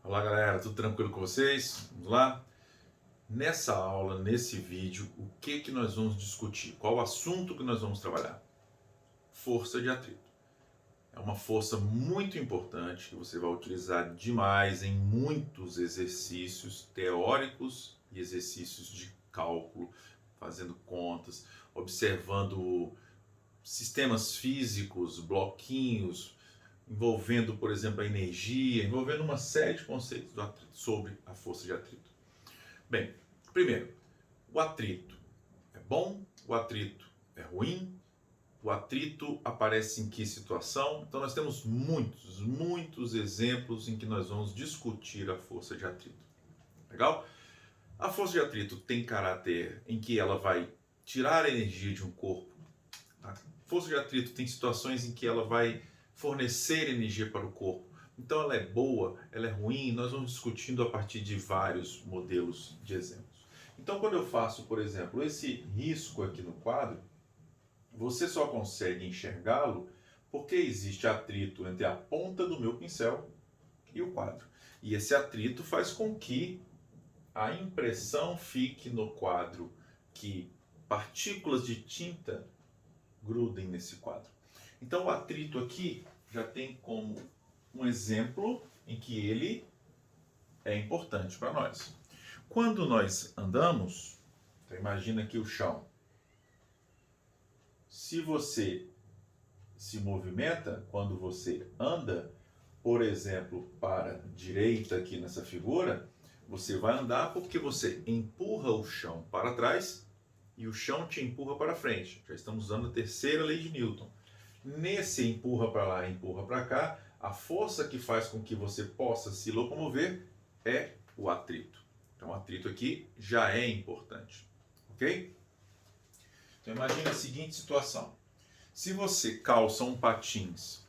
Olá galera, tudo tranquilo com vocês? Vamos lá? Nessa aula, nesse vídeo, o que nós vamos discutir? Qual o assunto que nós vamos trabalhar? Força de atrito. É uma força muito importante que você vai utilizar demais em muitos exercícios teóricos e exercícios de cálculo, fazendo contas, observando sistemas físicos, bloquinhos, envolvendo, por exemplo, a energia, envolvendo uma série de conceitos do atrito, sobre a força de atrito. Bem, primeiro, o atrito é bom, o atrito é ruim, o atrito aparece em que situação? Então nós temos muitos exemplos em que nós vamos discutir a força de atrito. Legal? A força de atrito tem caráter em que ela vai tirar a energia de um corpo. A força de atrito tem situações em que ela vai fornecer energia para o corpo. Então ela é boa, ela é ruim, nós vamos discutindo a partir de vários modelos de exemplos. Então quando eu faço, por exemplo, esse risco aqui no quadro, você só consegue enxergá-lo porque existe atrito entre a ponta do meu pincel e o quadro. E esse atrito faz com que a impressão fique no quadro, que partículas de tinta grudem nesse quadro. Então o atrito aqui já tem como um exemplo em que ele é importante para nós. Quando nós andamos, então imagina aqui o chão. Se você se movimenta, quando você anda, por exemplo, para a direita aqui nessa figura, você vai andar porque você empurra o chão para trás e o chão te empurra para frente. Já estamos usando a terceira lei de Newton. Nesse empurra para lá, empurra para cá, a força que faz com que você possa se locomover é o atrito. Então o atrito aqui já é importante, ok? Então imagine a seguinte situação. Se você calça um patins,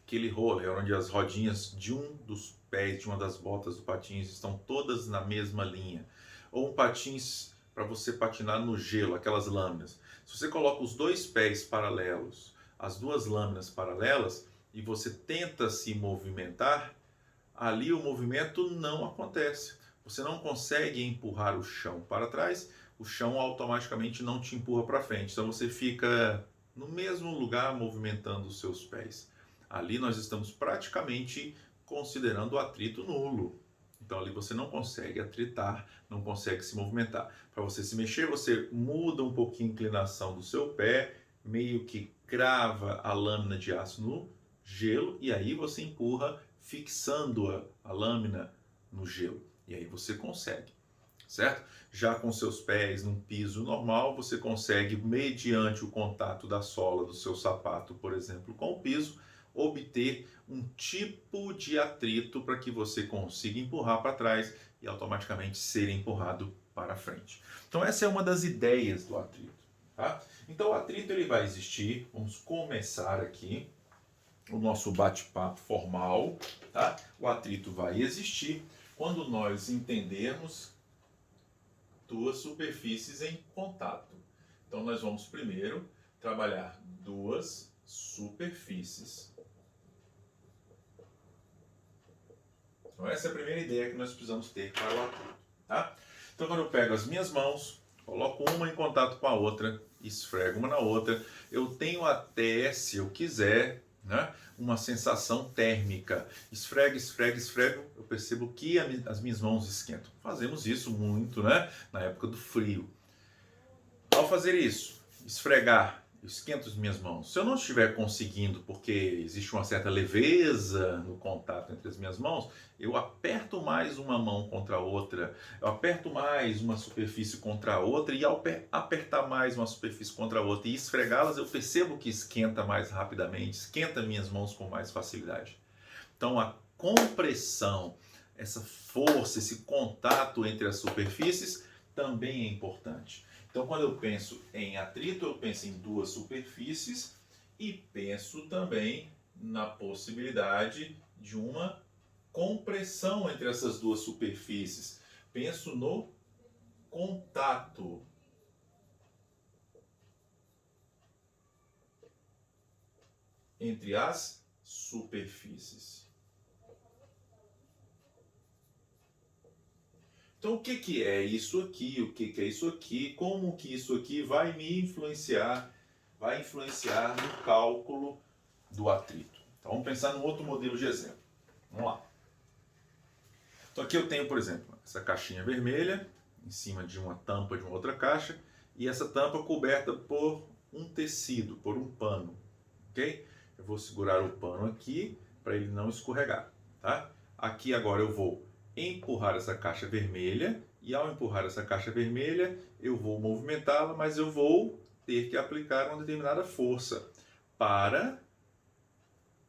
aquele roller onde as rodinhas de um dos pés, de uma das botas do patins estão todas na mesma linha, ou um patins para você patinar no gelo, aquelas lâminas. Se você coloca os dois pés paralelos, as duas lâminas paralelas, e você tenta se movimentar, ali o movimento não acontece. Você não consegue empurrar o chão para trás, o chão automaticamente não te empurra para frente. Então você fica no mesmo lugar movimentando os seus pés. Ali nós estamos praticamente considerando o atrito nulo. Então ali você não consegue atritar, não consegue se movimentar. Para você se mexer, você muda um pouquinho a inclinação do seu pé, meio que crava a lâmina de aço no gelo e aí você empurra fixando a lâmina no gelo. E aí você consegue, certo? Já com seus pés num piso normal, você consegue, mediante o contato da sola do seu sapato, por exemplo, com o piso, obter um tipo de atrito para que você consiga empurrar para trás e automaticamente ser empurrado para frente. Então essa é uma das ideias do atrito. Tá? Então o atrito ele vai existir, vamos começar aqui o nosso bate-papo formal, tá? O atrito vai existir quando nós entendermos duas superfícies em contato. Então nós vamos primeiro trabalhar duas superfícies. Então essa é a primeira ideia que nós precisamos ter para o atrito, tá? Então quando eu pego as minhas mãos, coloco uma em contato com a outra, esfrego uma na outra, eu tenho até, se eu quiser, né, uma sensação térmica. Esfrego, esfrego, esfrego, eu percebo que as minhas mãos esquentam. Fazemos isso muito, né, na época do frio. Ao fazer isso, esfregar, eu esquento as minhas mãos. Se eu não estiver conseguindo, porque existe uma certa leveza no contato entre as minhas mãos, eu aperto mais uma mão contra a outra, eu aperto mais uma superfície contra a outra, e ao apertar mais uma superfície contra a outra e esfregá-las, eu percebo que esquenta mais rapidamente, esquenta minhas mãos com mais facilidade. Então a compressão, essa força, esse contato entre as superfícies também é importante. Então, quando eu penso em atrito, eu penso em duas superfícies e penso também na possibilidade de uma compressão entre essas duas superfícies. Penso no contato entre as superfícies. Então, o que que é isso aqui? O que que é isso aqui? Como que isso aqui vai me influenciar? Vai influenciar no cálculo do atrito. Então, vamos pensar num outro modelo de exemplo. Vamos lá. Então, aqui eu tenho, por exemplo, essa caixinha vermelha em cima de uma tampa de uma outra caixa e essa tampa coberta por um tecido, por um pano, ok? Eu vou segurar o pano aqui para ele não escorregar, tá? Aqui agora eu vou empurrar essa caixa vermelha e ao empurrar essa caixa vermelha eu vou movimentá-la, mas eu vou ter que aplicar uma determinada força para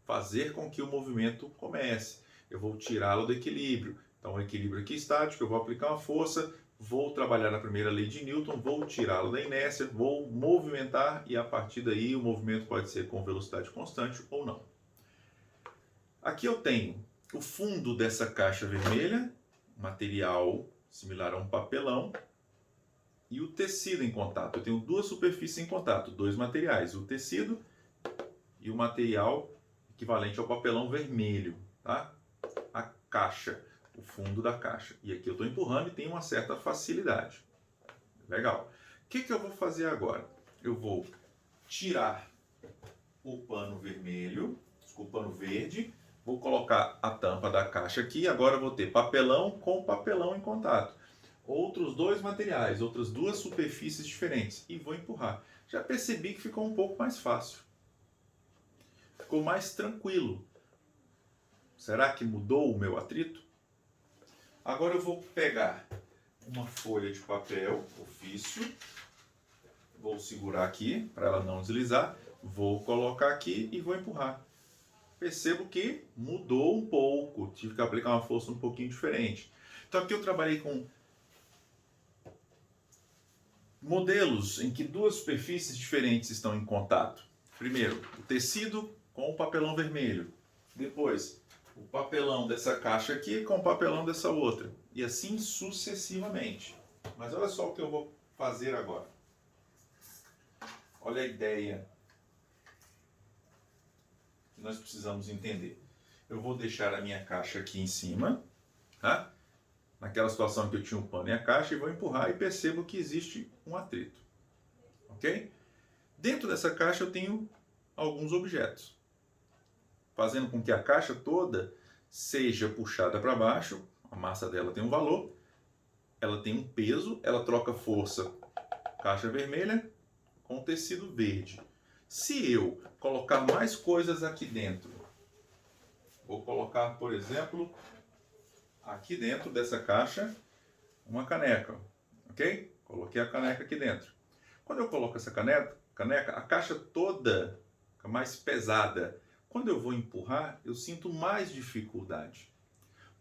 fazer com que o movimento comece. Eu vou tirá-lo do equilíbrio. Então, o equilíbrio aqui estático, eu vou aplicar uma força, vou trabalhar a primeira lei de Newton, vou tirá-lo da inércia, vou movimentar e a partir daí o movimento pode ser com velocidade constante ou não. Aqui eu tenho o fundo dessa caixa vermelha, material similar a um papelão, e o tecido em contato. Eu tenho duas superfícies em contato, dois materiais, o tecido e o material equivalente ao papelão vermelho, tá? A caixa, o fundo da caixa. E aqui eu estou empurrando e tem uma certa facilidade. Legal. O que eu vou fazer agora? Eu vou tirar o pano vermelho, o pano verde, vou colocar a tampa da caixa aqui, agora eu vou ter papelão com papelão em contato. Outros dois materiais, outras duas superfícies diferentes e vou empurrar. Já percebi que ficou um pouco mais fácil. Ficou mais tranquilo. Será que mudou o meu atrito? Agora eu vou pegar uma folha de papel ofício, vou segurar aqui para ela não deslizar, vou colocar aqui e vou empurrar. Percebo que mudou um pouco, tive que aplicar uma força um pouquinho diferente. Então aqui eu trabalhei com modelos em que duas superfícies diferentes estão em contato. Primeiro, o tecido com o papelão vermelho. Depois, o papelão dessa caixa aqui com o papelão dessa outra. E assim sucessivamente. Mas olha só o que eu vou fazer agora. Olha a ideia que nós precisamos entender. Eu vou deixar a minha caixa aqui em cima, tá? Naquela situação que eu tinha o pano e a caixa, e vou empurrar e percebo que existe um atrito. Ok? Dentro dessa caixa eu tenho alguns objetos, fazendo com que a caixa toda seja puxada para baixo. A massa dela tem um valor, ela tem um peso, ela troca força caixa vermelha com tecido verde. Se eu colocar mais coisas aqui dentro, vou colocar, por exemplo, aqui dentro dessa caixa, uma caneca, ok? Coloquei a caneca aqui dentro. Quando eu coloco essa caneca, a caixa toda fica mais pesada. Quando eu vou empurrar, eu sinto mais dificuldade.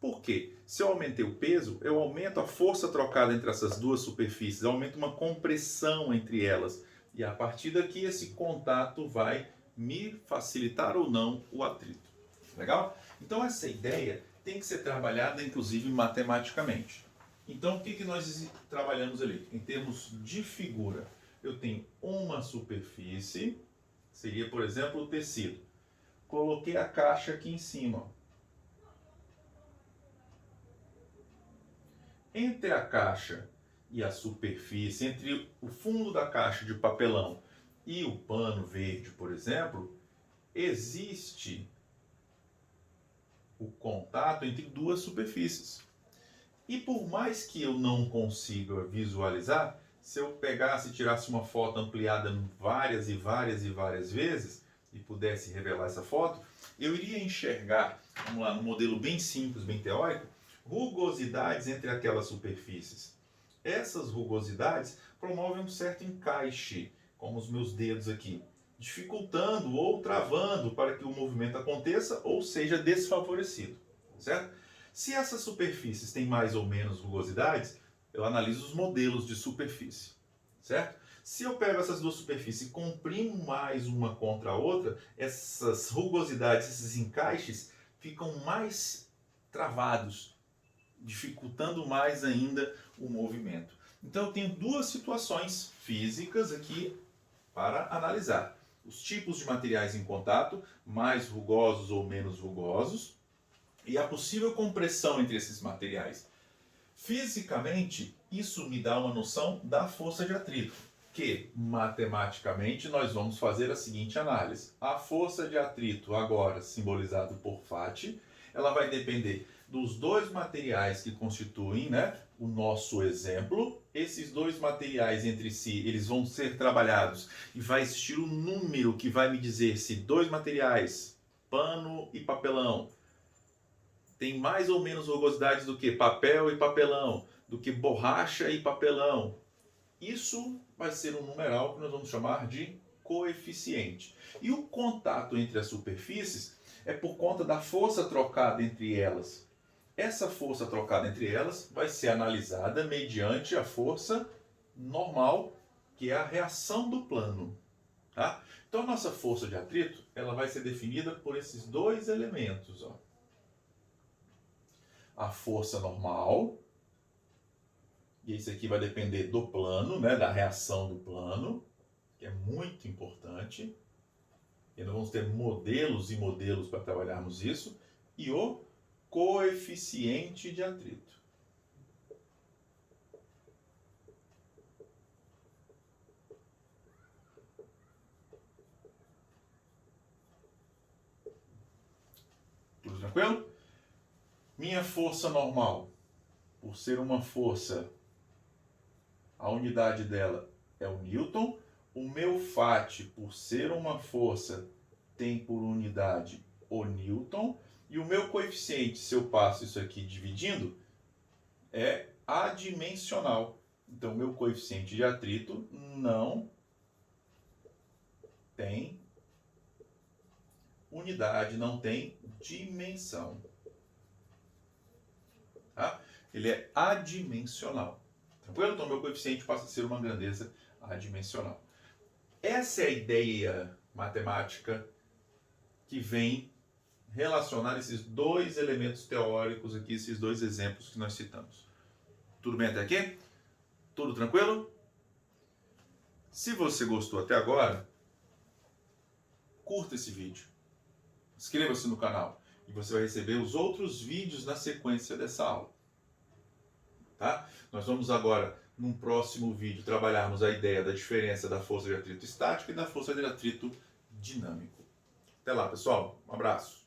Por quê? Se eu aumentei o peso, eu aumento a força trocada entre essas duas superfícies, eu aumento uma compressão entre elas. E a partir daqui, esse contato vai me facilitar ou não o atrito. Legal? Então, essa ideia tem que ser trabalhada, inclusive, matematicamente. Então, o que nós trabalhamos ali? Em termos de figura, eu tenho uma superfície, seria, por exemplo, o tecido. Coloquei a caixa aqui em cima. Entre a caixa e a superfície, entre o fundo da caixa de papelão e o pano verde, por exemplo, existe o contato entre duas superfícies. E por mais que eu não consiga visualizar, se eu pegasse e tirasse uma foto ampliada várias e várias e várias vezes e pudesse revelar essa foto, eu iria enxergar, vamos lá, num modelo bem simples, bem teórico, rugosidades entre aquelas superfícies. Essas rugosidades promovem um certo encaixe, como os meus dedos aqui, dificultando ou travando para que o movimento aconteça ou seja desfavorecido, certo? Se essas superfícies têm mais ou menos rugosidades, eu analiso os modelos de superfície, certo? Se eu pego essas duas superfícies e comprimo mais uma contra a outra, essas rugosidades, esses encaixes ficam mais travados, dificultando mais ainda o movimento. Então eu tenho duas situações físicas aqui para analisar. Os tipos de materiais em contato, mais rugosos ou menos rugosos, e a possível compressão entre esses materiais. Fisicamente, isso me dá uma noção da força de atrito, que matematicamente nós vamos fazer a seguinte análise. A força de atrito, agora simbolizado por Φ, ela vai depender dos dois materiais que constituem, né, o nosso exemplo. Esses dois materiais entre si, eles vão ser trabalhados e vai existir um número que vai me dizer se dois materiais, pano e papelão, tem mais ou menos rugosidades do que papel e papelão, do que borracha e papelão. Isso vai ser um numeral que nós vamos chamar de coeficiente. E o contato entre as superfícies é por conta da força trocada entre elas. Essa força trocada entre elas vai ser analisada mediante a força normal, que é a reação do plano. Tá? Então a nossa força de atrito ela vai ser definida por esses dois elementos. Ó. A força normal, e isso aqui vai depender do plano, né, da reação do plano, que é muito importante. E nós vamos ter modelos e modelos para trabalharmos isso. E o coeficiente de atrito. Tudo tranquilo? Minha força normal, por ser uma força, a unidade dela é o Newton. O meu Φ, por ser uma força, tem por unidade o Newton. E o meu coeficiente, se eu passo isso aqui dividindo, é adimensional. Então, meu coeficiente de atrito não tem unidade, não tem dimensão. Tá? Ele é adimensional. Tranquilo? Então, meu coeficiente passa a ser uma grandeza adimensional. Essa é a ideia matemática que vem relacionar esses dois elementos teóricos aqui, esses dois exemplos que nós citamos. Tudo bem até aqui? Tudo tranquilo? Se você gostou até agora, curta esse vídeo, inscreva-se no canal e você vai receber os outros vídeos na sequência dessa aula. Tá? Nós vamos agora, num próximo vídeo, trabalharmos a ideia da diferença da força de atrito estático e da força de atrito dinâmico. Até lá, pessoal. Um abraço.